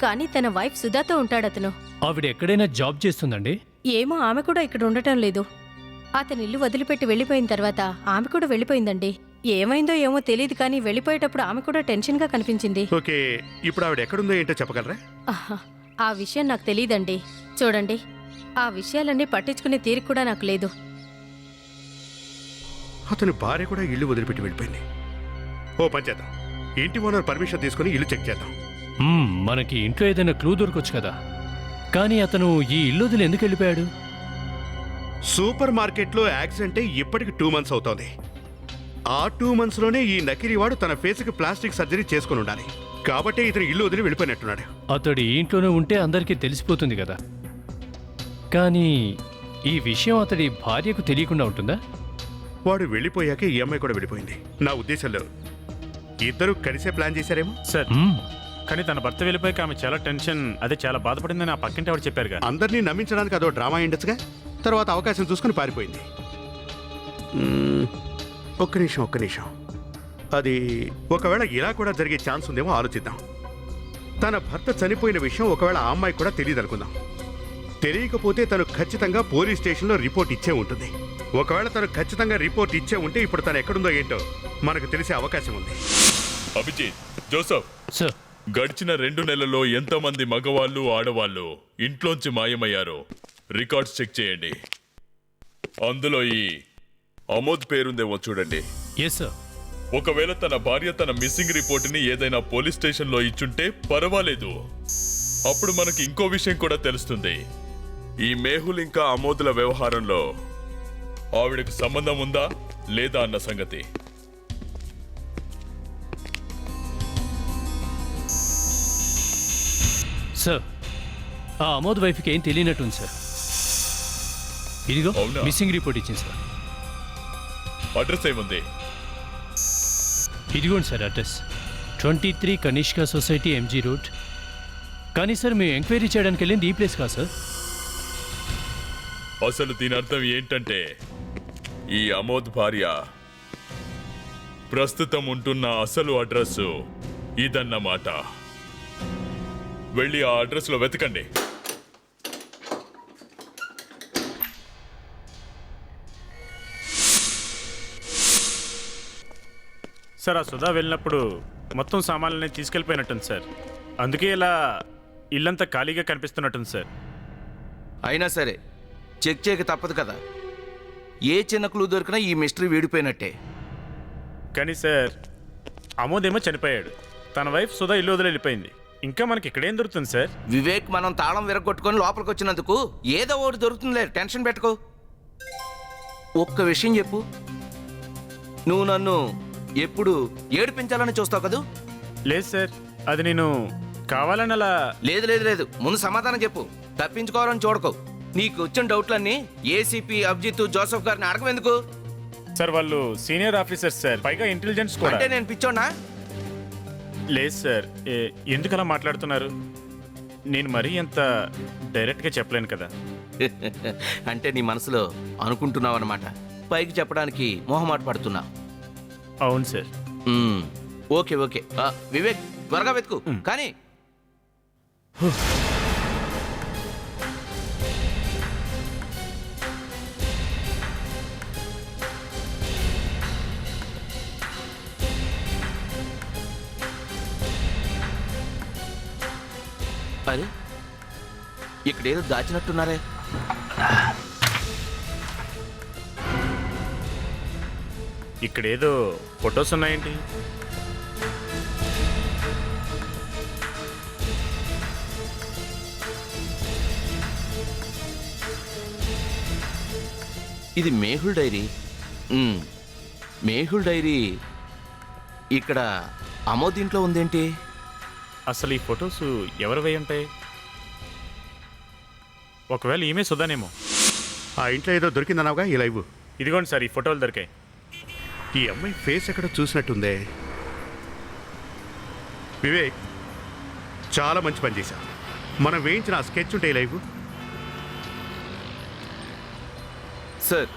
కానీ తన వైఫ్ సుధాతో ఉంటాడతను. ఆవిడ ఎక్కడైనా జాబ్ చేస్తుందండి? ఏమో, ఆమె కూడా ఇక్కడ ఉండటం లేదు. అతని ఇల్లు వదిలిపెట్టి వెళ్ళిపోయిన తర్వాత ఆమె కూడా వెళ్ళిపోయిందండి. ఏమైందో ఏమో తెలియదు, కానీ వెళ్ళిపోయేటప్పుడు ఆమె కూడా టెన్షన్గా కనిపించింది. ఓకే, ఇప్పుడు ఆవిడ ఎక్కడుందో ఏంటో చెప్పగలరా? ఆహా, ఆ విషయం నాకు తెలీదండి. చూడండి, ఆ విషయాలన్నీ పట్టించుకునే తీరిక కూడా నాకు లేదు. అతని భార్య కూడా ఇల్లు వదిలిపెట్టి వెళ్ళిపోయింది. ఓ పని చేద్దాం, ఇంటి ఓనర్ పర్మిషన్ తీసుకుని ఇల్లు చెక్ చేద్దాం. మనకి ఇంట్లో ఏదైనా క్లూ దొరకొచ్చు కదా. కానీ అతను ఈ ఇల్లు వదిలి ఎందుకు వెళ్ళిపోయాడు? సూపర్ మార్కెట్లో యాక్సిడెంట్ అయి ఇప్పటికి 2 months అవుతోంది. ఆ 2 monthsలోనే ఈ నకిలీవాడు తన ఫేస్కి ప్లాస్టిక్ సర్జరీ చేసుకుని ఉండాలి. కాబట్టి ఇతను ఇల్లు వదిలి వెళ్ళిపోయినట్టున్నాడు. అతడు ఈ ఇంట్లోనే ఉంటే అందరికీ తెలిసిపోతుంది కదా. కానీ ఈ విషయం అతడి భార్యకు తెలియకుండా ఉంటుందా? వాడు వెళ్ళిపోయాక ఈ అమ్మాయి కూడా వెళ్ళిపోయింది. నా ఉద్దేశంలో ఇద్దరు కలిసే ప్లాన్ చేశారేమో. సార్, కానీ తన భర్త వెళ్ళిపోయాక ఆమె చాలా టెన్షన్, అదే చాలా బాధపడిందని ఆ పక్కింటి ఆవిడ చెప్పారుగా. అందరినీ నమ్మించడానికి అదో డ్రామా అయిండొచ్చుగా. తర్వాత అవకాశం చూసుకుని పారిపోయింది. ఒక్క నిమిషం. అది ఒకవేళ ఇలా కూడా జరిగే ఛాన్స్ ఉందేమో ఆలోచిద్దాం. తన భర్త చనిపోయిన విషయం ఒకవేళ ఆ అమ్మాయి కూడా తెలియదు అనుకుందాం. తెలియకపోతే తను ఖచ్చితంగా పోలీస్ స్టేషన్లో రిపోర్ట్ ఇచ్చే ఉంటుంది. ఒకవేళ తను ఖచ్చితంగా రిపోర్ట్ ఇచ్చే ఉంటే ఇప్పుడు తను ఎక్కడుందో ఏంటో మనకు తెలిసే అవకాశం ఉంది. అభిజిత్, జోసఫ్ సార్, గడిచిన 2 నెలల్లో ఎంతమంది మగవాళ్ళు ఆడవాళ్ళు ఇంట్లోంచి మాయమయ్యారో రికార్డ్స్ చెక్ చేయండి. అందులో ఈ అమోద్ పేరుందేమో చూడండి. Yes sir. ఒకవేళ తన భార్య తన మిస్సింగ్ రిపోర్ట్ని ఏదైనా పోలీస్ స్టేషన్లో ఇచ్చుంటే పర్వాలేదు. అప్పుడు మనకి ఇంకో విషయం కూడా తెలుస్తుంది. ఈ మేహుల్ ఇంకా అమోదుల వ్యవహారంలో ఆవిడకు సంబంధం ఉందా లేదా అన్న సంగతి. సార్, ఆ అమోద్ వైఫ్కి ఏం తెలియనట్టుంది సార్. ఇదిగో అవునా? మిస్సింగ్ రిపోర్ట్ ఇచ్చింది సార్. అడ్రస్ ఏముంది? ఇదిగోండి sir address. 23 Kanishka society, MG road. కానీ సార్, మేము ఎంక్వైరీ చేయడానికి వెళ్ళింది ఈ ప్లేస్ కాదు సార్. అసలు దీని అర్థం ఏంటంటే ఈ అమోద్ భార్య ప్రస్తుతం ఉంటున్న అసలు అడ్రస్ ఇదన్నమాట. వెళ్ళి ఆ అడ్రస్లో వెతకండి. సార్, ఆ సుధా వెళ్ళినప్పుడు మొత్తం సామాన్లని తీసుకెళ్ళిపోయినట్టుంది సార్. అందుకే ఇలా ఇల్లంతా ఖాళీగా కనిపిస్తున్నట్టుంది సార్. అయినా సరే చెక్ చేయక తప్పదు కదా. ఏ చిన్న క్లూ దొరికినా ఈ మిస్టరీ వీడిపోయినట్టే. కానీ సార్, అమోదేమో చనిపోయాడు, తన వైఫ్ సుధా ఇల్లు వదిలి వెళ్ళిపోయింది. ఇంకా మనకి ఇక్కడేం దొరుకుతుంది సార్? వివేక్, మనం తాళం విరగొట్టుకొని లోపలికి వచ్చినందుకు ఏదో ఒకటి దొరుకుతుందిలే, టెన్షన్ పెట్టుకో. ఒక్క విషయం చెప్పు, నువ్వు నన్ను ఎప్పుడు ఏడిపించాలని చూస్తావు కదూ? లేదు సార్, అది నేను కావాలని అలా. లేదు లేదు లేదు, ముందు సమాధానం చెప్పు. తప్పించుకోవాలని చూడకు. నీకు వచ్చిన డౌట్లన్నీ ఏసీపీ అభిజిత్, జోసఫ్ గారిని అడగవెందుకు? సార్, వాళ్ళు సీనియర్ ఆఫీసర్స్ సార్, పైగా ఇంటెలిజెన్స్ కూడా. అంటే నేను పిచ్చోనా? లేదు సార్, ఎందుకు అలా మాట్లాడుతున్నారు? నేను మరీ అంత డైరెక్ట్గా చెప్పలేను కదా. అంటే నీ మనసులో అనుకుంటున్నావు అనమాట, పైకి చెప్పడానికి మొహమాట పడుతున్నా. అవును సార్. ఓకే ఓకే, వివేక్ త్వరగా వెతుకు. కానీ అరే, ఇక్కడేదో దాచినట్టున్నారే. ఇక్కడేదో ఫొటోస్ ఉన్నాయేంటి? ఇది మేహుల్ డైరీ. మేహుల్ డైరీ ఇక్కడ అమోద్ ఇంట్లో ఉందేంటి? అసలు ఈ ఫొటోస్ ఎవరు వేయి ఉంటాయి? ఒకవేళ ఈమె సుధానేమో. ఆ ఇంట్లో ఏదో దొరికిందన్నావుగా ఈ లైవ్. ఇదిగోండి సార్, ఈ ఫోటోలు దొరికాయి. ఈ అమ్మాయి ఫేస్ ఎక్కడో చూసినట్టుందే. వివేక్, చాలా మంచి పని చేశావు. మనం వేయించిన ఆ స్కెచ్ ఉంటే ఈ లైవ్. సార్,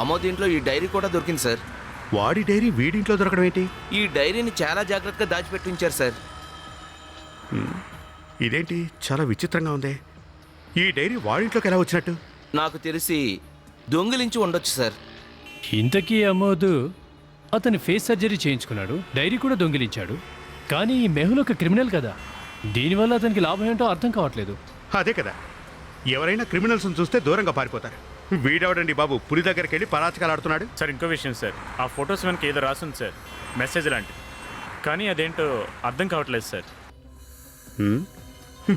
అమోద్ ఇంట్లో ఈ డైరీ కూడా దొరికింది సార్. వాడి డైరీ వీడింట్లో దొరకడం ఏంటి? ఈ డైరీని చాలా జాగ్రత్తగా దాచిపెట్టి ఉంచారు సార్. ఇదేంటి చాలా విచిత్రంగా ఉంది. ఈ డైరీ వాడింట్లోకి ఎలా వచ్చినట్టు? నాకు తెలిసి దొంగిలించి ఉండొచ్చు సార్. ఇంతకీ అమోద్ అతని ఫేస్ సర్జరీ చేయించుకున్నాడు, డైరీ కూడా దొంగిలించాడు. కానీ ఈ మెహుల్ ఒక క్రిమినల్ కదా, దీనివల్ల అతనికి లాభం ఏంటో అర్థం కావట్లేదు. అదే కదా, ఎవరైనా క్రిమినల్స్ని చూస్తే దూరంగా పారిపోతారు. వీడవడండి బాబు, పులి దగ్గరికి వెళ్ళి పరాచకాలు ఆడుతున్నాడు. సార్, ఇంకో విషయం సార్, ఆ ఫొటోస్ వెనక ఏదో రాసుంది సార్, మెసేజ్ లాంటిది. కానీ అదేంటో అర్థం కావట్లేదు సార్.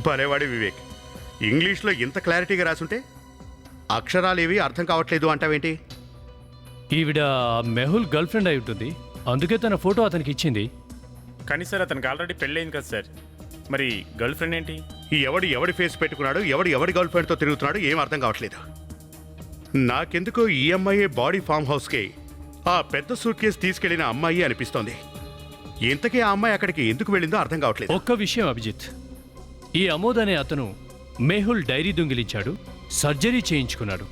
భలేవాడి వివేక్, ఇంగ్లీష్లో ఇంత క్లారిటీగా రాసుంటే అక్షరాలేవి అర్థం కావట్లేదు అంటావేంటి? ఈవిడ మెహుల్ గర్ల్ ఫ్రెండ్ అయి ఉంటుంది, అందుకే తన ఫోటో అతనికి ఇచ్చింది. కానీ సార్, అతనికి ఆల్రెడీ పెళ్ళయింది కదా సార్, మరి గర్ల్ ఫ్రెండ్ ఏంటి? ఈ ఎవడి ఫేస్ పెట్టుకున్నాడు, ఎవడి గర్ల్ ఫ్రెండ్తో తిరుగుతున్నాడు ఏం అర్థం కావట్లేదు. నాకెందుకో ఈ అమ్మాయి బాడీ ఫామ్ హౌస్కి ఆ పెద్ద సూట్ కేసు తీసుకెళ్లిన అమ్మాయి అనిపిస్తోంది. ఇంతకీ ఆ అమ్మాయి అక్కడికి ఎందుకు వెళ్ళిందో అర్థం కావట్లేదు. ఒక్క విషయం అభిజిత్, ఈ అమోద్ అనే అతను మెహుల్ డైరీ దొంగిలించాడు, సర్జరీ చేయించుకున్నాడు,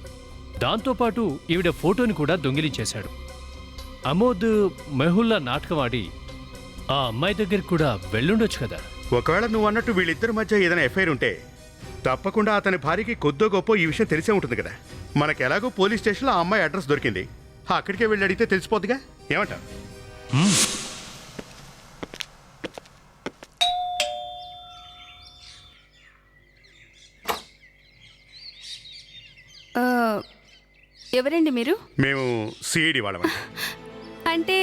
దాంతోపాటు ఈవిడ ఫోటోని కూడా దొంగిలించేశాడు. అమోద్ మెహుల్లా నాటకం ఆడి ఆ అమ్మాయి దగ్గరికి కూడా వెళ్ళుండొచ్చు కదా. ఒకవేళ నువ్వు అన్నట్టు వీళ్ళిద్దరి మధ్య ఏదైనా ఎఫ్ఐఆర్ ఉంటే తప్పకుండా అతని భార్యకి కొద్దో గొప్ప ఈ విషయం తెలిసే ఉంటుంది కదా. మనకు ఎలాగో పోలీస్ స్టేషన్లో ఆ అమ్మాయి అడ్రస్ దొరికింది, అక్కడికే వెళ్ళి అడిగితే తెలిసిపోద్దిగా. ఏమంటావు? ఎవరండి మీరు? మేము సిఐడి వాళ్ళమండి. అంటే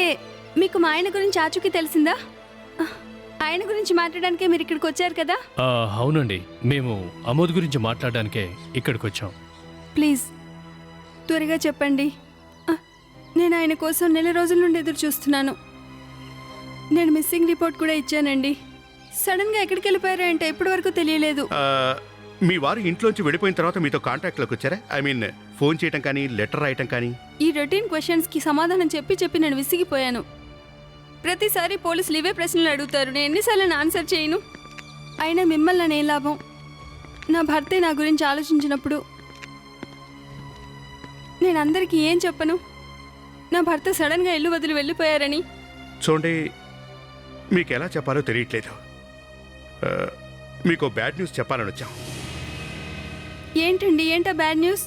మీకు మా ఆయన గురించి ఆచూకీ తెలిసిందా? ఆయన గురించి మాట్లాడడానికే మీరు ఇక్కడికి వచ్చారు కదా? అవునండి, మేము అమోద్ గురించి మాట్లాడడానికే ఇక్కడికి వచ్చాం. ప్లీజ్ త్వరగా చెప్పండి. నేను ఆయన కోసం నెల రోజుల నుండి ఎదురు చూస్తున్నాను. నేను మిస్సింగ్ రిపోర్ట్ కూడా ఇచ్చానండి. సడన్గా ఎక్కడికి వెళ్ళిపోయారా అంటే ఇప్పటి వరకు తెలియలేదు. మీ వారు ఇంట్లోంచి వెళ్ళిపోయిన తర్వాత మీతో కాంటాక్ట్లోకి వచ్చారా? ఐ మీన్ ఫోన్ చేయటం కానీ లెటర్ రాయటం కానీ? ఈ రొటీన్ క్వశ్చన్స్కి సమాధానం చెప్పి నేను విసిగిపోయాను. ప్రతిసారి పోలీసులు ఇవే ప్రశ్నలు అడుగుతారు, నేను ఎన్నిసార్లు ఆన్సర్ చేయను. అయినా మిమ్మల్ని నేను లాభం. నా భర్తే నా గురించి ఆలోచించినప్పుడు నేను అందరికీ ఏం చెప్పను? నా భర్త సడన్గా ఇల్లు వదిలి వెళ్ళిపోయారని. చూడండి, మీకు ఎలా చెప్పాలో తెలియట్లేదు. మీకు బ్యాడ్ న్యూస్ చెప్పాలని వచ్చాం. ఏంటండి? ఏంటా బ్యాడ్ న్యూస్?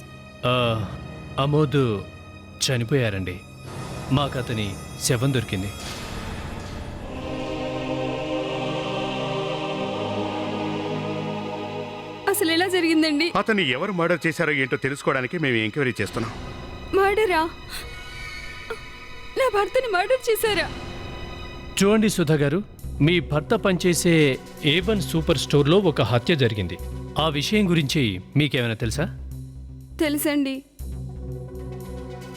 అమోద్ చనిపోయారండి. మాకు అతని శవం దొరికింది. అసలు ఎలా జరిగిందండి? అతన్ని ఎవరు మర్డర్ చేశారో ఏంటో తెలుసుకోవడానికి మేము ఎంక్వైరీ చేస్తున్నాం. మర్డరా? నా భర్తని మర్డర్ చేశారా? చూడండి సుధా గారు, మీ భర్త పనిచేసే A1 సూపర్ స్టోర్లో ఒక హత్య జరిగింది. ఆ విషయం గురించి మీకేమైనా తెలుసా? తెలుసండి.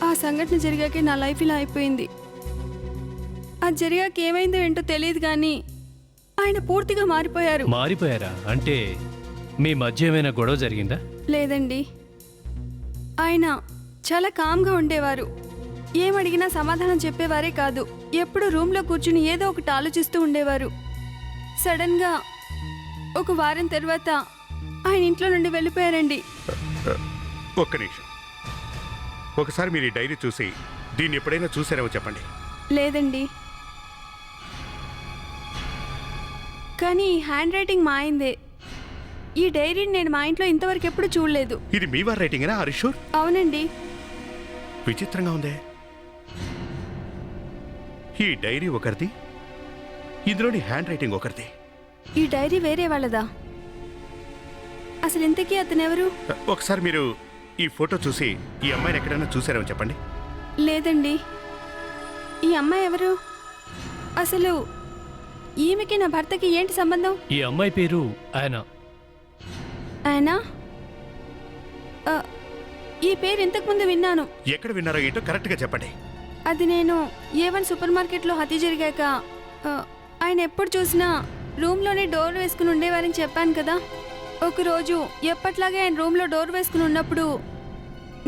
ఆ సంఘటన జరిగాకే నా లైఫ్ ఇలా అయిపోయింది. అది జరిగాక ఏమైందో ఏంటో తెలియదు కానీ ఆయన పూర్తిగా మారిపోయారు. మారిపోయారా? అంటే మీ మధ్య ఏమైనా గొడవ జరిగిందా? లేదండి. ఆయన చాలా కామ్గా ఉండేవారు. ఏమడిగినా సమాధానం చెప్పేవారే కాదు, ఎప్పుడు రూమ్లో కూర్చుని ఏదో ఒకటి ఆలోచిస్తూ ఉండేవారు. సడన్గా ఒక వారం తర్వాత ఆయన ఇంట్లో నుండి వెళ్ళిపోయారండి. ఒక్క నిమిషం, ఒకసారి మీరు ఈ డైరీ చూసి దీన్ని ఎప్పుడైనా చూసారేమో చెప్పండి. లేదండి, కానీ ఈ హ్యాండ్ రైటింగ్ మా అయిందే. ఈ డైరీని నేను మా ఇంట్లో ఇంతవరకు ఎప్పుడు చూడలేదు. ఇది మీ వారి రైటింగేనా? Are you sure? అవునండి. విచిత్రంగా ఉందే. ఈ డైరీ ఒకరిది, ఇందులోని హ్యాండ్ రైటింగ్ ఒకరిది. ఈ డైరీ వేరే వాళ్ళదా? అసలు ఇంతకీ అతను ఎవరు? ఒకసారి మీరు ఈ ఫోటో చూసి ఈ అమ్మాయిని ఎక్కడైనా చూసారేమో చెప్పండి. లేదండి. ఈ అమ్మాయి ఎవరు? అసలు ఈమెకి నా భర్తకి ఏంటి సంబంధం? ఈ అమ్మాయి పేరు ఆయనా. ఆయనా? ఈ పేరు ఇంతకుముందు విన్నాను. ఎక్కడ విన్నారో ఏంటో కరెక్ట్గా చెప్పండి. అది నేను A1 సూపర్ మార్కెట్లో హత్య జరిగాక ఆయన ఎప్పుడు చూసినా రూమ్లోనే డోర్ వేసుకుని ఉండేవారని చెప్పాను కదా. ఒకరోజు ఎప్పట్లాగే ఆయన రూమ్లో డోర్ వేసుకుని ఉన్నప్పుడు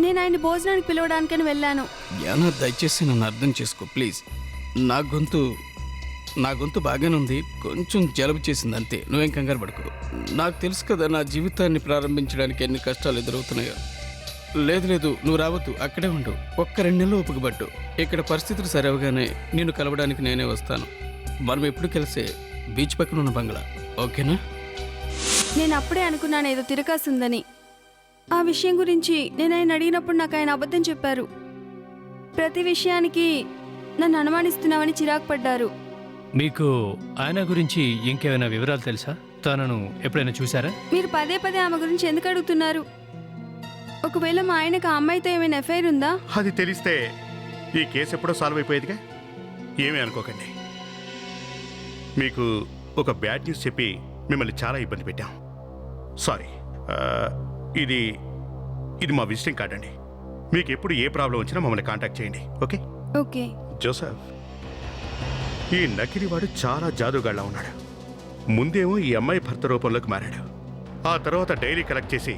నేను ఆయన భోజనానికి పిలవడానికని వెళ్ళాను. జ్ఞాన, దయచేసి నన్ను అర్థం చేసుకో ప్లీజ్. నా గొంతు బాగానే ఉంది, కొంచెం జలుబు చేసింది అంతే. నువ్వేం కంగారు పడుకో. నాకు తెలుసు కదా నా జీవితాన్ని ప్రారంభించడానికి ఎన్ని కష్టాలు ఎదురవుతున్నాయో. లేదు నువ్వు రావద్దు, అక్కడే ఉండు. ఒక్క 2 నెలలు ఓపికపట్టు. ఇక్కడ పరిస్థితులు సరవగానే నిన్ను కలవడానికి నేనే వస్తాను. మనం ఎప్పుడు కలిసే బీచ్ పక్కన ఉన్న బంగ్లా, ఓకేనా? నేను అప్పుడే అనుకున్నాను ఏదో తిరకాసుందని. ఆ విషయం గురించి నేను ఆయన అడిగినప్పుడు నాకు ఆయన అబద్ధం చెప్పారు. ప్రతి విషయానికి నన్ను అనుమానిస్తున్నామని చిరాకు పడ్డారు. మీకు ఆయన గురించి ఇంకేమైనా వివరాలు తెలుసా? తనను ఎప్పుడైనా చూసారా? మీరు పదే ఆమె గురించి ఎందుకు అడుగుతున్నారు? ఒకవేళ మా ఆయనకు ఆ అమ్మాయితో ఏమైనా ఎఫ్ఐఆర్ ఉందా? అది తెలిస్తే ఈ కేసు ఎప్పుడో సాల్వ్ అయిపోయేదిగా. ఏమీ అనుకోకండి. మీకు ఒక బ్యాడ్ న్యూస్ చెప్పి మిమ్మల్ని చాలా ఇబ్బంది పెట్టాం. సారీ. ఇది మా విజిటింగ్ కార్డ్ అండి. మీకు ఎప్పుడు ఏ ప్రాబ్లం వచ్చినా మమ్మల్ని కాంటాక్ట్ చేయండి. ఓకే? ఓకే. జోసెఫ్, ఈ నకిలీవాడు చాలా జాదుగాళ్ళ ఉన్నాడు. ముందేమో ఈ అమ్మాయి భర్త రూపంలోకి మారాడు. ఆ తర్వాత డైరీ కలెక్ట్ చేసి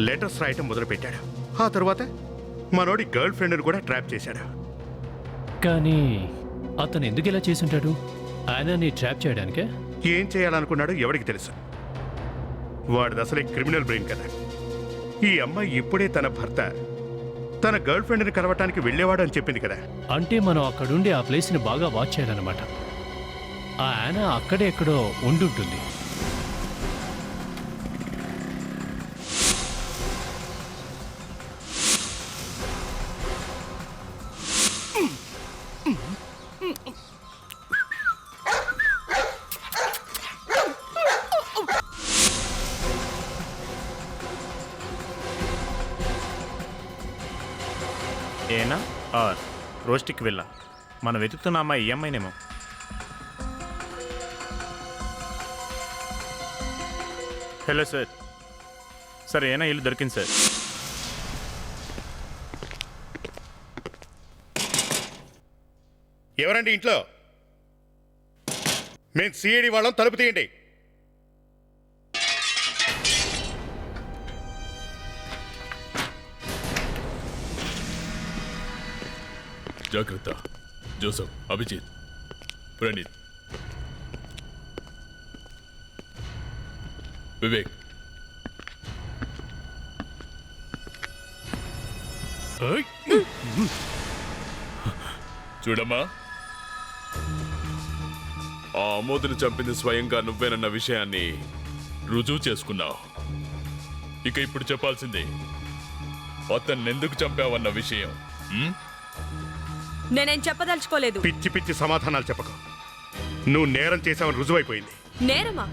లెటర్స్ రాయటం మొదలుపెట్టాడు. ఆ తర్వాత మనోడి గర్ల్ ఫ్రెండ్ని కూడా ట్రాప్ చేశాడు. కానీ అతను ఎందుకు ఇలా చేసుంటాడు? ఆయనని ట్రాప్ చేయడానికే? ఏం చేయాలనుకున్నాడో ఎవరికి తెలుసు. వాడిది అసలే క్రిమినల్ బ్రెయిన్ కదా. ఈ అమ్మాయి ఇప్పుడే తన భర్త తన గర్ల్ ఫ్రెండ్ని కలవటానికి వెళ్ళేవాడు అని చెప్పింది కదా. అంటే మనం అక్కడుండి ఆ ప్లేస్ని బాగా వాచ్ చేయాలన్నమాట. ఆ ఆయన అక్కడే ఎక్కడో ఉండుంటుంది. ఏనా ఆర్ రోస్టిక్ వెళ్ళా. మనం వెతుకుతున్న అమ్మాయి ఈ అమ్మాయినేమో. హలో సార్ ఏనా ఇల్లు దొరికింది సార్. ఎవరండి ఇంట్లో? మేము సిఐడి వాళ్ళం, తలుపు తీయండి. జాగ్రత్త. జోసఫ్, అభిజిత్, ప్రణీత్, వివేక్. చూడమ్మా, ఆ అమోదుని చంపింది స్వయంగా నువ్వేనన్న విషయాన్ని రుజువు చేసుకున్నావు. ఇక ఇప్పుడు చెప్పాల్సిందే అతన్ని ఎందుకు చంపావన్న విషయం. నేనేం చెప్పదలుచుకోలేదు. పిచ్చి పిచ్చి సమాధానాలు చెప్పకు. నువ్వు నేరం చేసావని రుజువైపోయింది. నేరమా?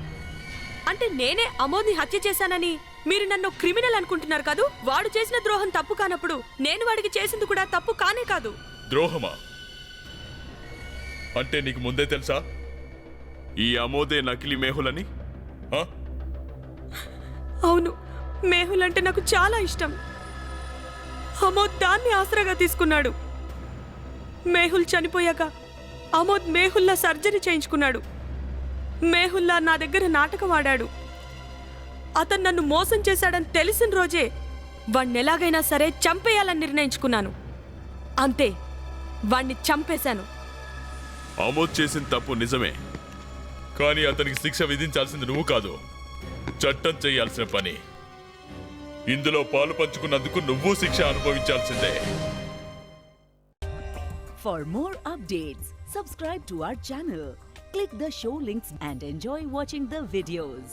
అంటే నేనే అమోద్ని హత్య చేశానని మీరు నన్ను క్రిమినల్ అనుకుంటున్నారు కాదు? వాడు చేసిన ద్రోహం తప్పు కానప్పుడు నేను వాడికి చేసింది కూడా తప్పు కానే కాదు. ద్రోహమా? అంటే నీకు ముందే తెలుసా ఈ అమోదే నకిలీ మేహులని? అవును, మేహుల్ అంటే నాకు చాలా ఇష్టం. అమోద్ దాన్ని ఆసరాగా తీసుకున్నాడు. మేహుల్ చనిపోయాక అమోద్ మేహుల్లా సర్జరీ చేయించుకున్నాడు. మేహుల్లా నా దగ్గర నాటకం ఆడాడు. అతను నన్ను మోసం చేశాడని తెలిసిన రోజే వాణ్ణి ఎలాగైనా సరే చంపేయాలని నిర్ణయించుకున్నాను. అంతే, వాణ్ణి చంపేశాను. అమోద్ చేసిన తప్పు నిజమే, కానీ అతనికి శిక్ష విధించాల్సింది నువ్వు కాదు, చట్టం చేయాల్సిన పని. ఇందులో పాలు పంచుకున్నందుకు నువ్వు శిక్ష అనుభవించాల్సిందే. For more updates, subscribe to our channel, click the show links and enjoy watching the videos.